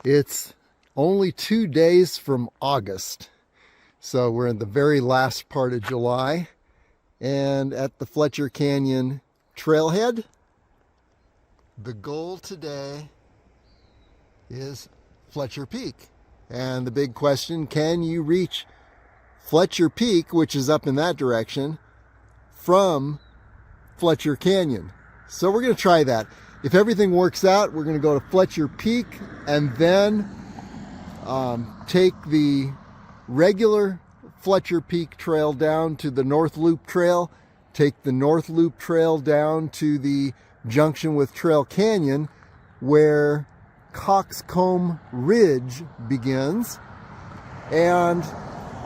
It's only 2 days from August, so we're in the very last part of July, and at the Fletcher Canyon Trailhead, the goal today is Fletcher Peak. And the big question, can you reach Fletcher Peak, which is up in that direction, from Fletcher Canyon? So we're going to try that. If everything works out, we're going to go to Fletcher Peak and then take the regular Fletcher Peak trail down to the North Loop Trail, take the North Loop Trail down to the junction with Trail Canyon where Cockscomb Ridge begins, and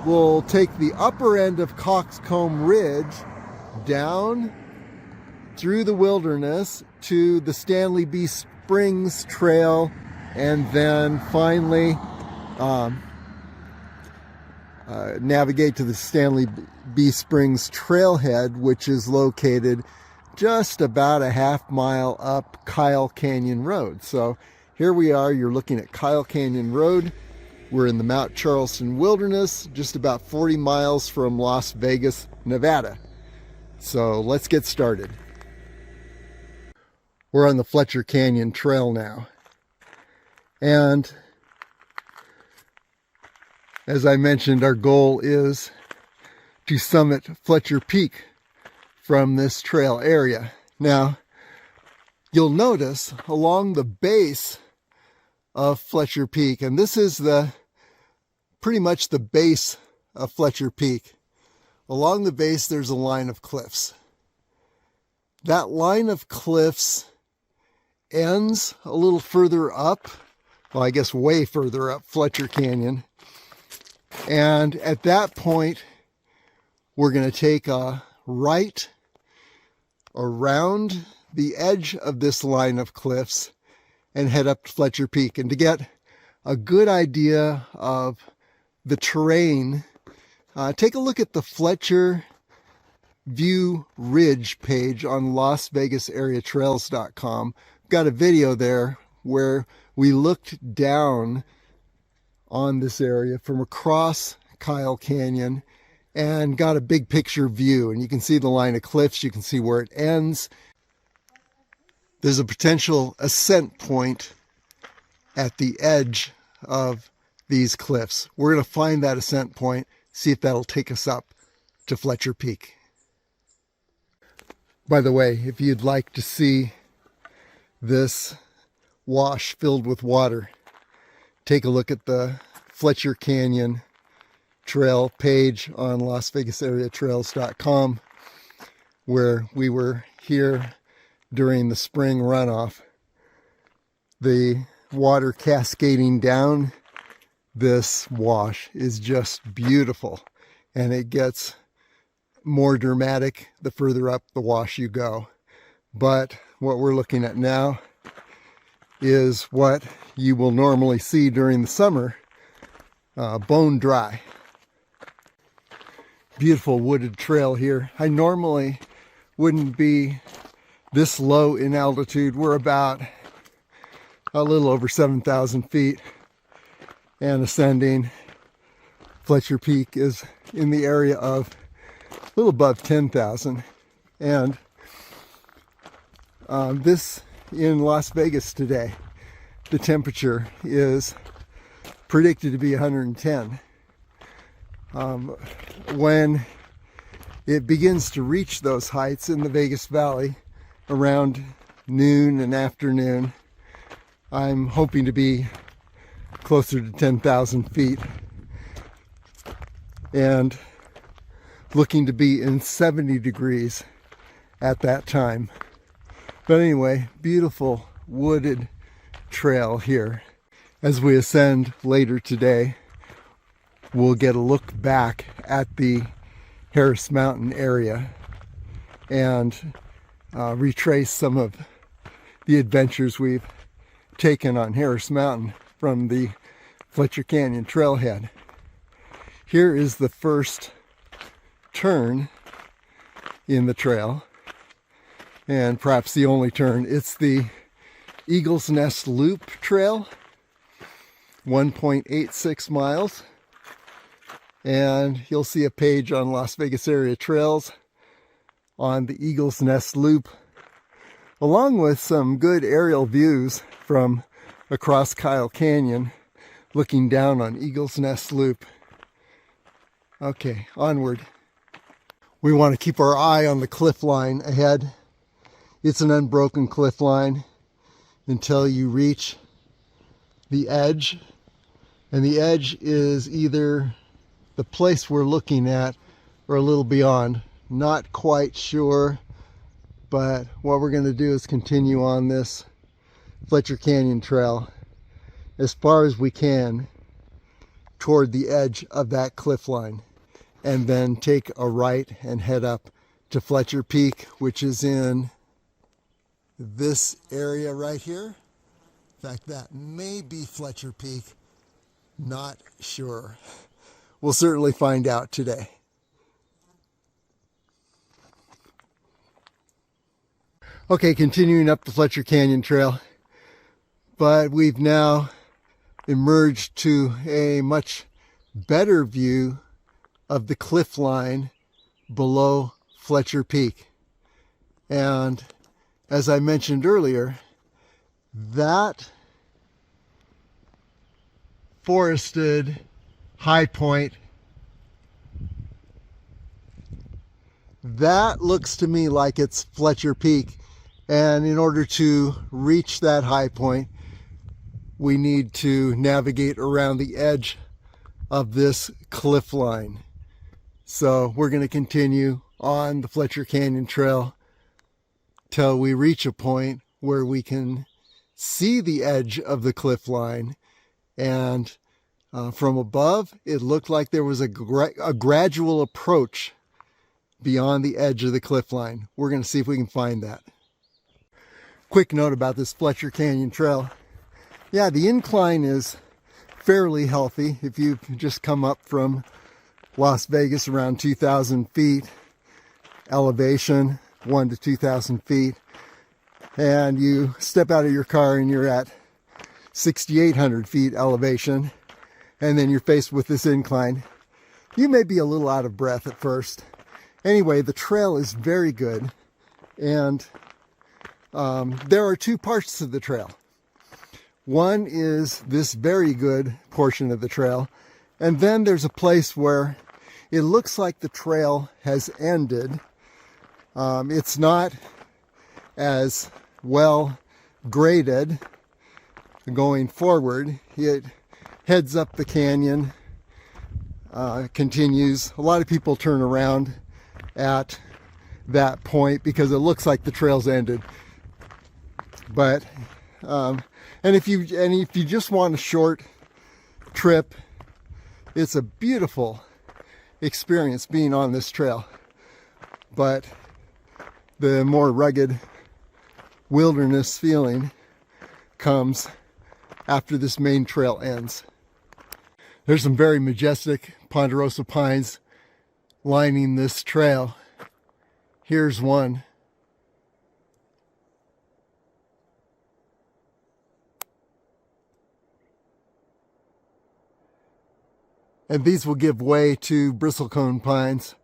we'll take the upper end of Cockscomb Ridge down through the wilderness to the Stanley B. Springs Trail, and then finally navigate to the Stanley B. Springs Trailhead, which is located just about a half mile up Kyle Canyon Road. So here we are, you're looking at Kyle Canyon Road. We're in the Mount Charleston Wilderness, just about 40 miles from Las Vegas, Nevada. So let's get started. We're on the Fletcher Canyon Trail now. And as I mentioned, our goal is to summit Fletcher Peak from this trail area. Now, you'll notice along the base of Fletcher Peak, and this is pretty much the base of Fletcher Peak. Along the base, there's a line of cliffs. That line of cliffs ends a little further up, well, I guess way further up Fletcher Canyon. And at that point, we're going to take a right around the edge of this line of cliffs and head up to Fletcher Peak. And to get a good idea of the terrain, take a look at the Fletcher View Ridge page on LasVegasAreaTrails.com. Got a video there where we looked down on this area from across Kyle Canyon and got a big picture view, and you can see the line of cliffs, you can see where it ends. There's a potential ascent point at the edge of these cliffs. We're going to find that ascent point, see if that'll take us up to Fletcher Peak. By the way, if you'd like to see this wash filled with water, take a look at the Fletcher Canyon Trail page on LasVegasAreaTrails.com, where we were here during the spring runoff. The water cascading down this wash is just beautiful, and it gets more dramatic the further up the wash you go. But what we're looking at now is what you will normally see during the summer, bone dry. Beautiful wooded trail here. I normally wouldn't be this low in altitude. We're about a little over 7,000 feet and ascending. Fletcher Peak is in the area of a little above 10,000. And this in Las Vegas today, the temperature is predicted to be 110. When it begins to reach those heights in the Vegas Valley around noon and afternoon, I'm hoping to be closer to 10,000 feet and looking to be in 70 degrees at that time. But anyway, beautiful wooded trail here. As we ascend later today, we'll get a look back at the Harris Mountain area and retrace some of the adventures we've taken on Harris Mountain from the Fletcher Canyon Trailhead. Here is the first turn in the trail, and perhaps the only turn. It's the Eagle's Nest Loop Trail, 1.86 miles. And you'll see a page on Las Vegas Area Trails on the Eagle's Nest Loop, along with some good aerial views from across Kyle Canyon, looking down on Eagle's Nest Loop. Okay, onward. We want to keep our eye on the cliff line ahead. It's an unbroken cliff line until you reach the edge. And the edge is either the place we're looking at or a little beyond. Not quite sure, but what we're going to do is continue on this Fletcher Canyon Trail as far as we can toward the edge of that cliff line, and then take a right and head up to Fletcher Peak, which is in this area right here. In fact, that may be Fletcher Peak. Not sure. We'll certainly find out today. Okay, continuing up the Fletcher Canyon Trail, but we've now emerged to a much better view of the cliff line below Fletcher Peak. And as I mentioned earlier, that forested high point, that looks to me like it's Fletcher Peak. And in order to reach that high point, we need to navigate around the edge of this cliff line. So we're going to continue on the Fletcher Canyon Trail till we reach a point where we can see the edge of the cliff line. And from above, it looked like there was a gradual approach beyond the edge of the cliff line. We're going to see if we can find that. Quick note about this Fletcher Canyon Trail. Yeah, the incline is fairly healthy. If you've just come up from Las Vegas around 2,000 feet elevation, 1 to 2,000 feet, and you step out of your car and you're at 6,800 feet elevation, and then you're faced with this incline, you may be a little out of breath at first. Anyway, the trail is very good, and there are two parts to the trail. One is this very good portion of the trail, and then there's a place where it looks like the trail has ended. It's not as well graded going forward. It heads up the canyon, continues. A lot of people turn around at that point because it looks like the trail's ended. But and if you just want a short trip, it's a beautiful experience being on this trail. But the more rugged wilderness feeling comes after this main trail ends. There's some very majestic ponderosa pines lining this trail. Here's one. And these will give way to bristlecone pines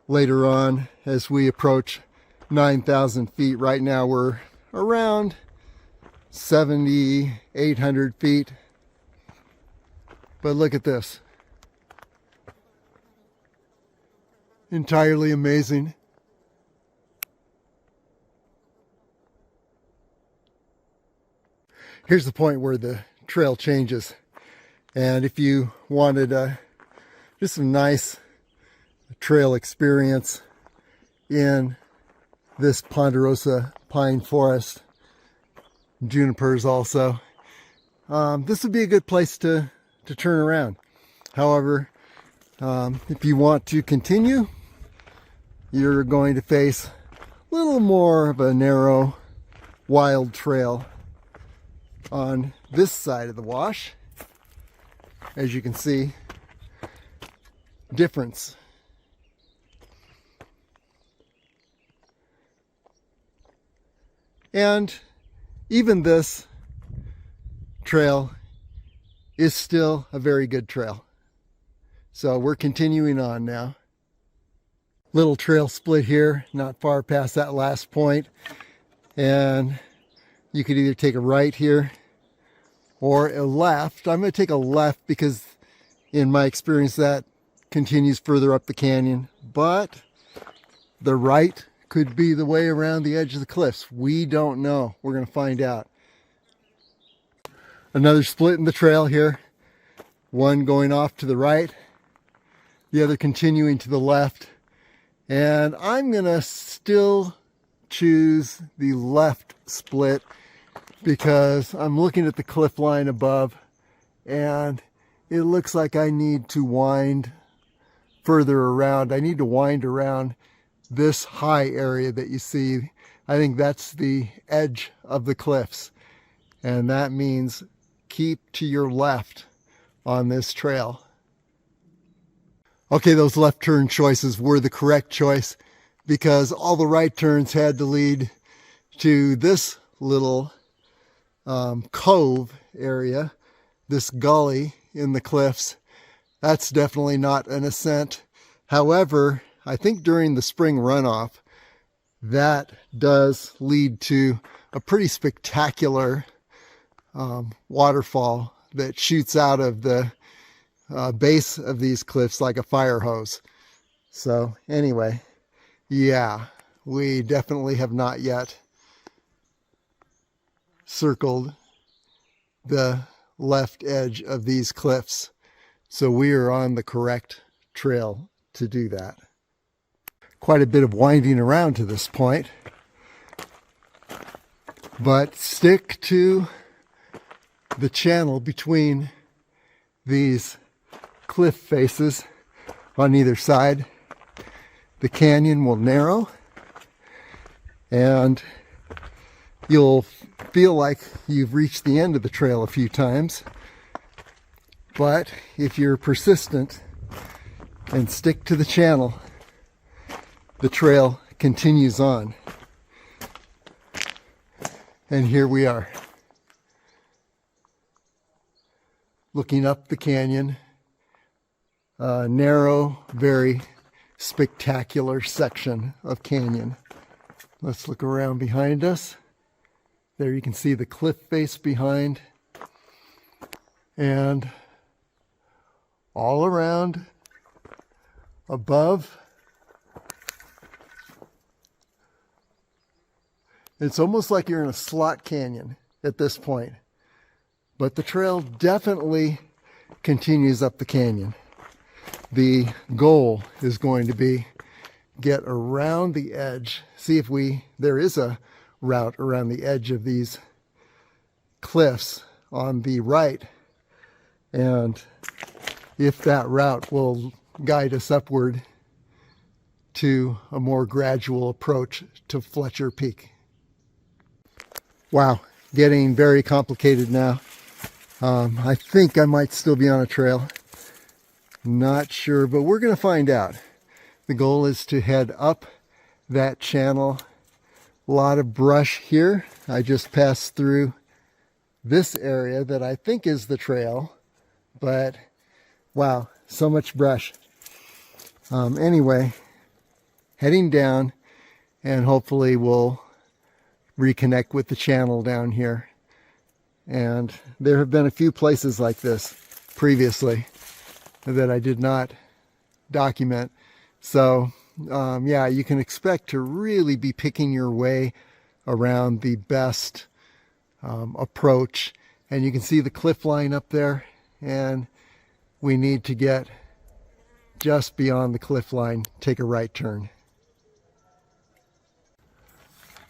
later on as we approach 9,000 feet. Right now we're around 7,800 feet. But look at this. Entirely amazing. Here's the point where the trail changes. And if you wanted just a nice trail experience in this ponderosa pine forest, junipers also, this would be a good place to turn around. However, if you want to continue, you're going to face a little more of a narrow, wild trail on this side of the wash. As you can see, difference. And even this trail is still a very good trail. So we're continuing on now. Little trail split here, not far past that last point. And you could either take a right here or a left. I'm going to take a left because in my experience that continues further up the canyon. But the right could be the way around the edge of the cliffs. We don't know. We're going to find out. Another split in the trail here. One going off to the right, the other continuing to the left. And I'm going to still choose the left split because I'm looking at the cliff line above and it looks like I need to wind further around. I need to wind around this high area that you see. I think that's the edge of the cliffs, and that means keep to your left on this trail. Okay, those left turn choices were the correct choice because all the right turns had to lead to this little cove area, this gully in the cliffs. That's definitely not an ascent. However, I think during the spring runoff, that does lead to a pretty spectacular waterfall that shoots out of the base of these cliffs like a fire hose. So anyway, yeah, we definitely have not yet circled the left edge of these cliffs. So we are on the correct trail to do that. Quite a bit of winding around to this point, but stick to the channel between these cliff faces on either side. The canyon will narrow and you'll feel like you've reached the end of the trail a few times. But if you're persistent and stick to the channel, the trail continues on. And here we are, looking up the canyon, a narrow, very spectacular section of canyon. Let's look around behind us. There you can see the cliff face behind, and all around, above, it's almost like you're in a slot canyon at this point. But the trail definitely continues up the canyon. The goal is going to be get around the edge, see if there is a route around the edge of these cliffs on the right, and if that route will guide us upward to a more gradual approach to Fletcher Peak. Wow, getting very complicated now. I think I might still be on a trail. Not sure, but we're going to find out. The goal is to head up that channel. A lot of brush here. I just passed through this area that I think is the trail, but wow, so much brush. Anyway, heading down, and hopefully we'll reconnect with the channel down here. And there have been a few places like this previously that I did not document. So yeah, you can expect to really be picking your way around the best approach. And you can see the cliff line up there, and we need to get just beyond the cliff line, take a right turn.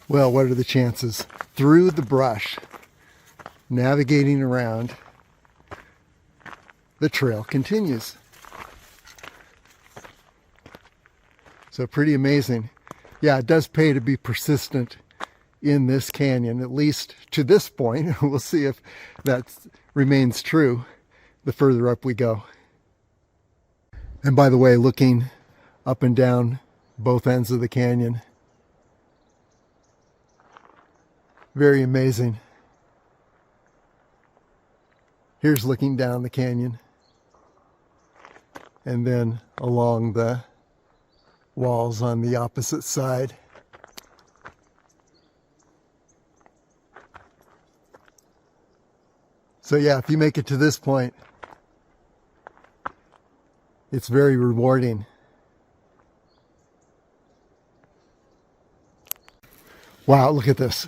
Well, what are the chances? Through the brush, navigating around, the trail continues. So pretty amazing. Yeah, it does pay to be persistent in this canyon, at least to this point. We'll see if that remains true the further up we go. And by the way, looking up and down both ends of the canyon, very amazing. Here's looking down the canyon, and then along the walls on the opposite side. So yeah, if you make it to this point, it's very rewarding. Wow, look at this.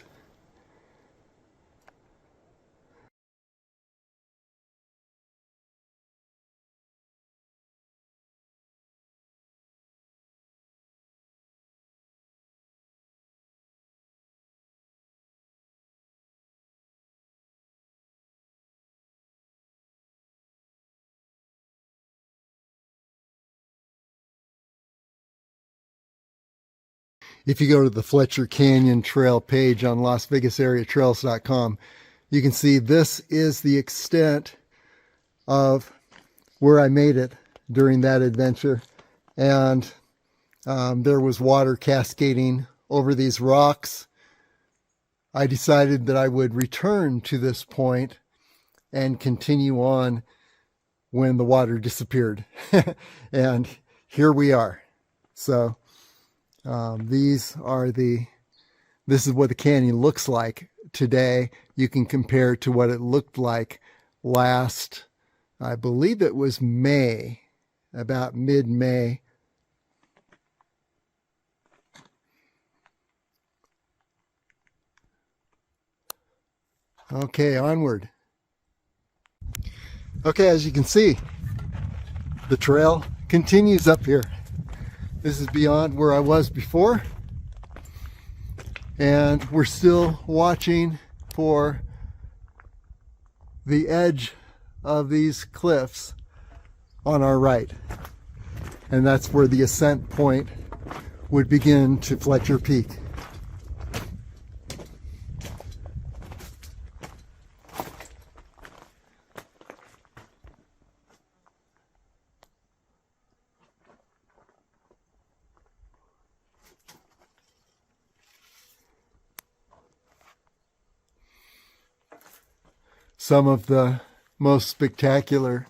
If you go to the Fletcher Canyon Trail page on LasVegasAreaTrails.com, you can see this is the extent of where I made it during that adventure. And there was water cascading over these rocks. I decided that I would return to this point and continue on when the water disappeared. And here we are. So this is what the canyon looks like today. You can compare to what it looked like last, I believe it was May, about mid-May. Okay, onward. Okay, as you can see, the trail continues up here. This is beyond where I was before, and we're still watching for the edge of these cliffs on our right, and that's where the ascent point would begin to Fletcher Peak. Some of the most spectacular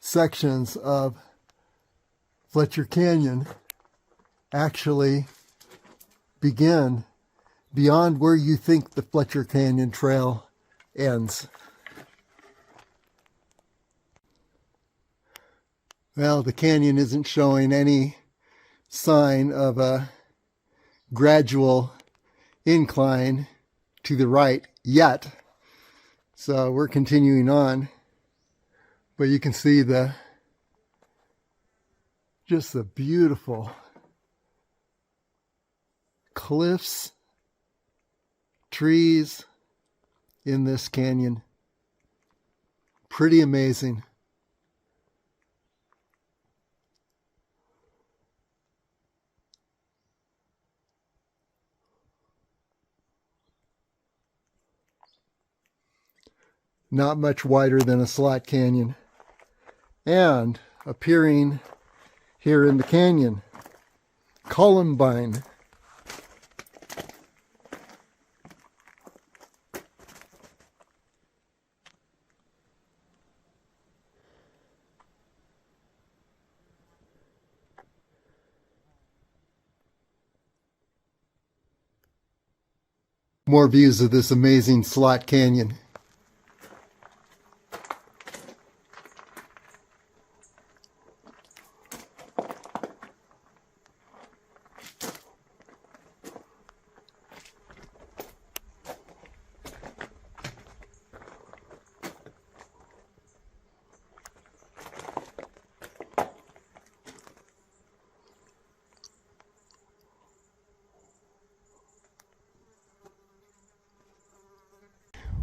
sections of Fletcher Canyon actually begin beyond where you think the Fletcher Canyon Trail ends. Well, the canyon isn't showing any sign of a gradual incline to the right yet. So we're continuing on, but you can see just the beautiful cliffs, trees in this canyon. Pretty amazing. Not much wider than a slot canyon. And appearing here in the canyon, Columbine. More views of this amazing slot canyon.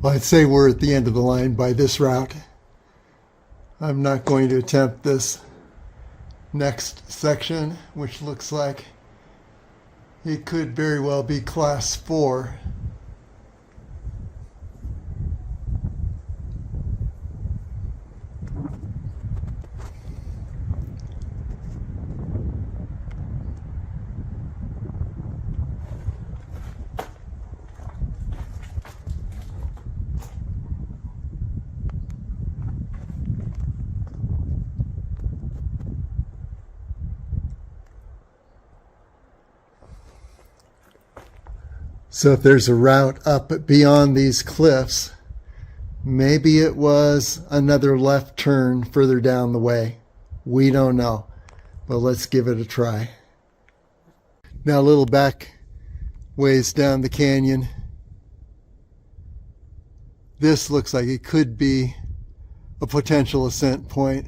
Well, I'd say we're at the end of the line by this route. I'm not going to attempt this next section, which looks like it could very well be class 4. So if there's a route up beyond these cliffs, maybe it was another left turn further down the way. We don't know, but let's give it a try. Now a little back ways down the canyon. This looks like it could be a potential ascent point.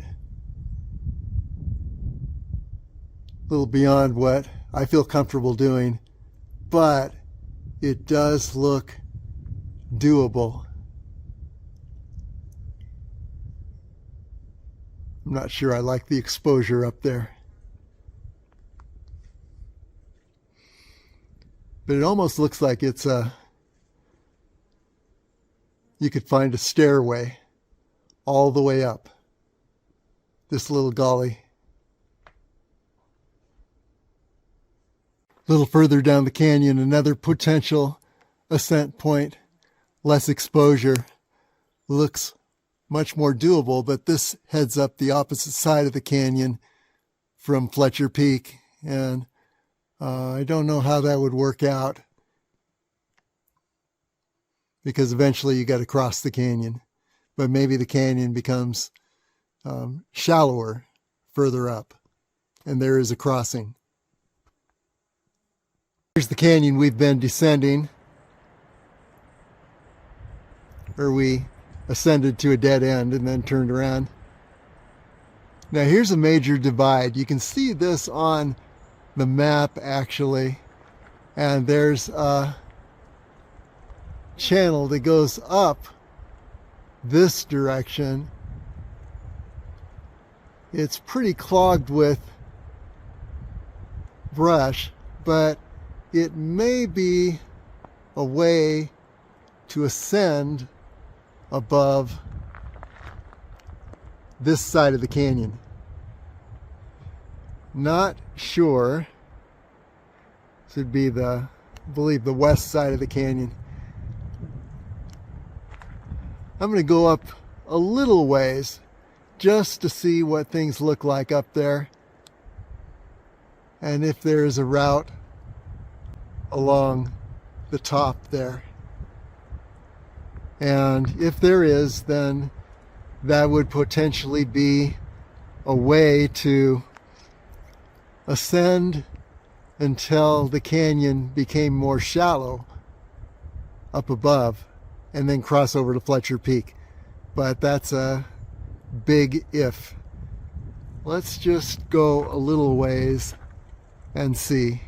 A little beyond what I feel comfortable doing, but it does look doable. I'm not sure I like the exposure up there. But it almost looks like it's you could find a stairway all the way up this little gully. A little further down the canyon, another potential ascent point, less exposure. Looks much more doable, but this heads up the opposite side of the canyon from Fletcher Peak, and I don't know how that would work out, because eventually you got to cross the canyon, but maybe the canyon becomes shallower further up, and there is a crossing. Here's the canyon we've been descending, where we ascended to a dead end and then turned around. Now here's a major divide. You can see this on the map actually, and there's a channel that goes up this direction. It's pretty clogged with brush, but it may be a way to ascend above this side of the canyon. Not sure. This would be I believe the west side of the canyon. I'm going to go up a little ways just to see what things look like up there, and if there is a route along the top there. And if there is, then that would potentially be a way to ascend until the canyon became more shallow up above, and then cross over to Fletcher Peak. But that's a big if. Let's just go a little ways and see.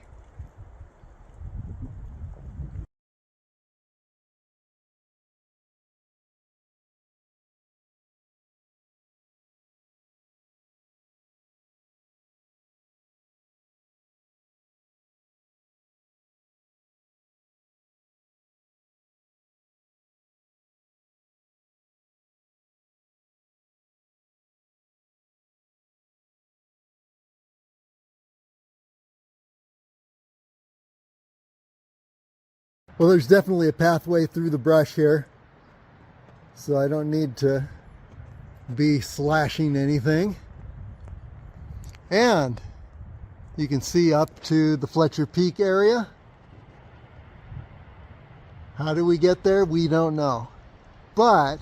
Well, there's definitely a pathway through the brush here, so I don't need to be slashing anything. And you can see up to the Fletcher Peak area. How do we get there? We don't know. But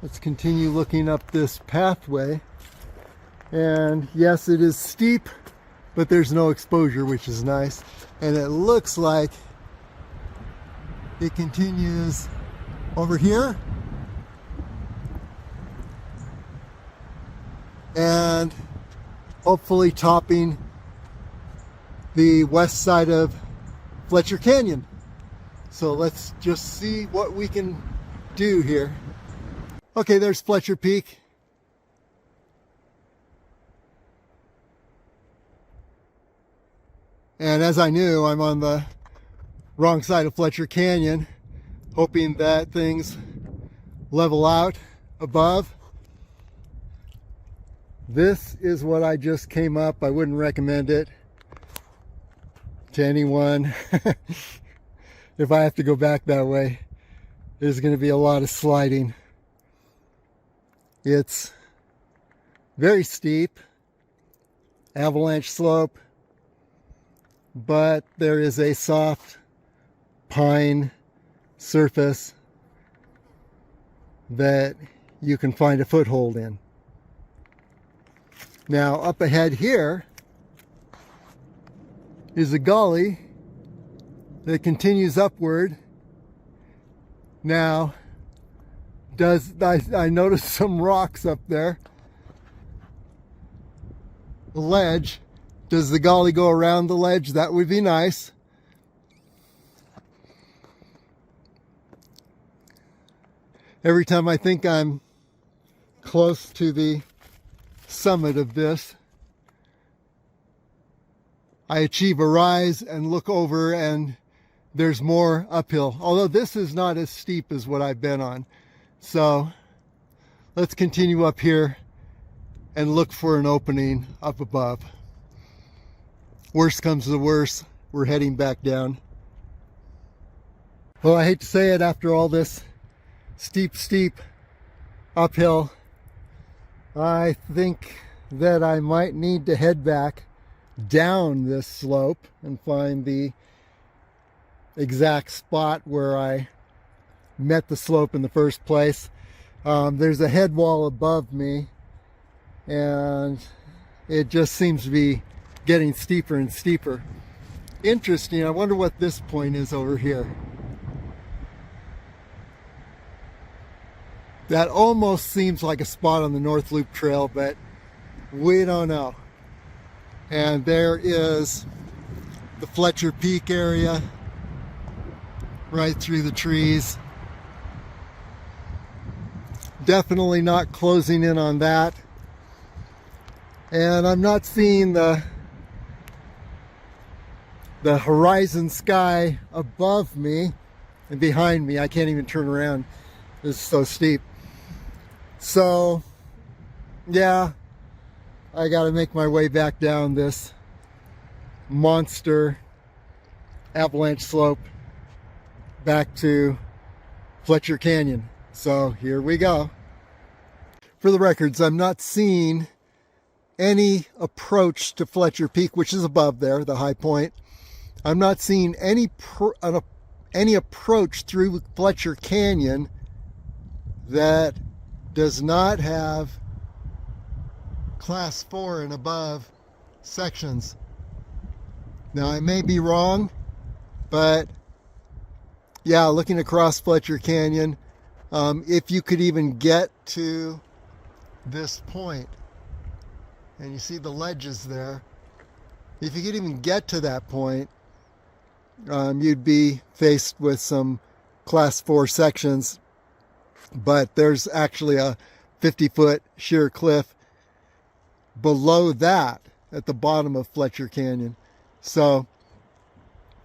let's continue looking up this pathway. And yes, it is steep, but there's no exposure, which is nice. And it looks like it continues over here and hopefully topping the west side of Fletcher Canyon. So let's just see what we can do here. Okay, there's Fletcher Peak. And as I knew, I'm on the wrong side of Fletcher Canyon, hoping that things level out above. This is what I just came up. I wouldn't recommend it to anyone. If I have to go back that way, there's going to be a lot of sliding. It's very steep, avalanche slope, but there is a soft pine surface that you can find a foothold in. Now up ahead here is a gully that continues upward. Now I noticed some rocks up there. A ledge. Does the gully go around the ledge? That would be nice. Every time I think I'm close to the summit of this, I achieve a rise and look over and there's more uphill. Although this is not as steep as what I've been on. So let's continue up here and look for an opening up above. Worst comes to worst, we're heading back down. Well, I hate to say it, after all this steep uphill, I think that I might need to head back down this slope and find the exact spot where I met the slope in the first place. There's a head wall above me and it just seems to be getting steeper and steeper. Interesting. I wonder what this point is over here. That almost seems like a spot on the North Loop Trail, but we don't know. And there is the Fletcher Peak area right through the trees. Definitely not closing in on that. And I'm not seeing the horizon sky above me and behind me. I can't even turn around. It's so steep. So, yeah, I got to make my way back down this monster avalanche slope back to Fletcher Canyon. So here we go. For the records, I'm not seeing any approach to Fletcher Peak, which is above there, the high point. I'm not seeing any approach through Fletcher Canyon that does not have class 4 and above sections. Now I may be wrong, but yeah, looking across Fletcher Canyon, if you could even get to this point, and you see the ledges there, if you could even get to that point, you'd be faced with some class 4 sections. But there's actually a 50-foot sheer cliff below that at the bottom of Fletcher Canyon. So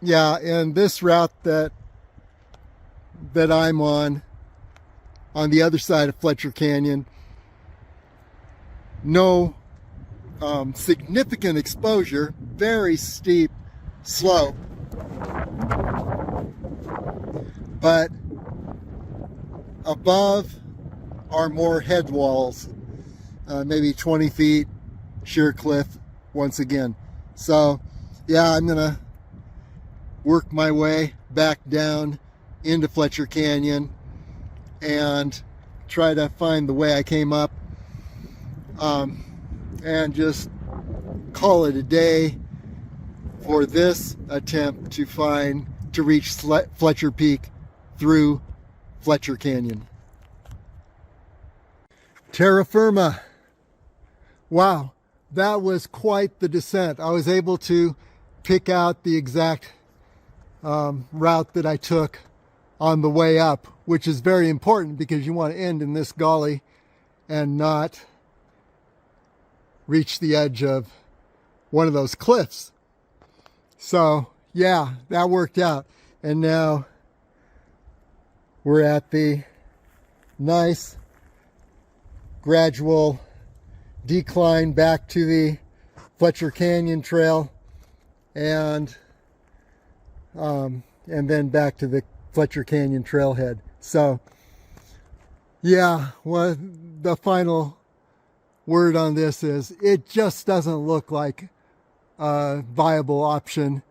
yeah, and this route that I'm on the other side of Fletcher Canyon, no significant exposure, very steep slope, but above are more head walls, maybe 20 feet sheer cliff once again. So yeah, I'm gonna work my way back down into Fletcher Canyon and try to find the way I came up, and just call it a day for this attempt to reach Fletcher Peak through Fletcher Canyon. Terra firma. Wow, that was quite the descent. I was able to pick out the exact route that I took on the way up, which is very important because you want to end in this gully and not reach the edge of one of those cliffs. So yeah, that worked out. And now we're at the nice gradual decline back to the Fletcher Canyon Trail, and then back to the Fletcher Canyon Trailhead. So yeah, well, the final word on this is it just doesn't look like a viable option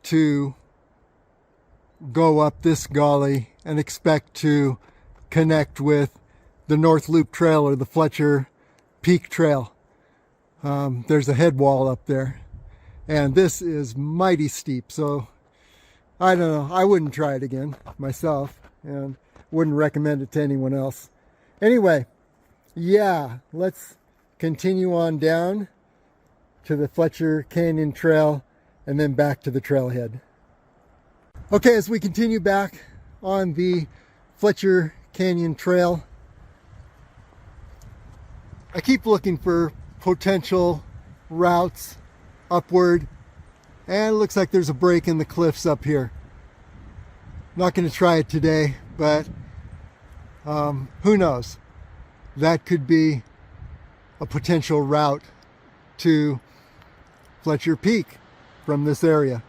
to go up this gully and expect to connect with the North Loop Trail or the Fletcher Peak Trail. There's a head wall up there, and this is mighty steep, so I don't know. I wouldn't try it again myself, and wouldn't recommend it to anyone else. Anyway, yeah, let's continue on down to the Fletcher Canyon Trail and then back to the trailhead. Okay, as we continue back on the Fletcher Canyon Trail, I keep looking for potential routes upward, and it looks like there's a break in the cliffs up here. Not going to try it today, but who knows? That could be a potential route to Fletcher Peak from this area.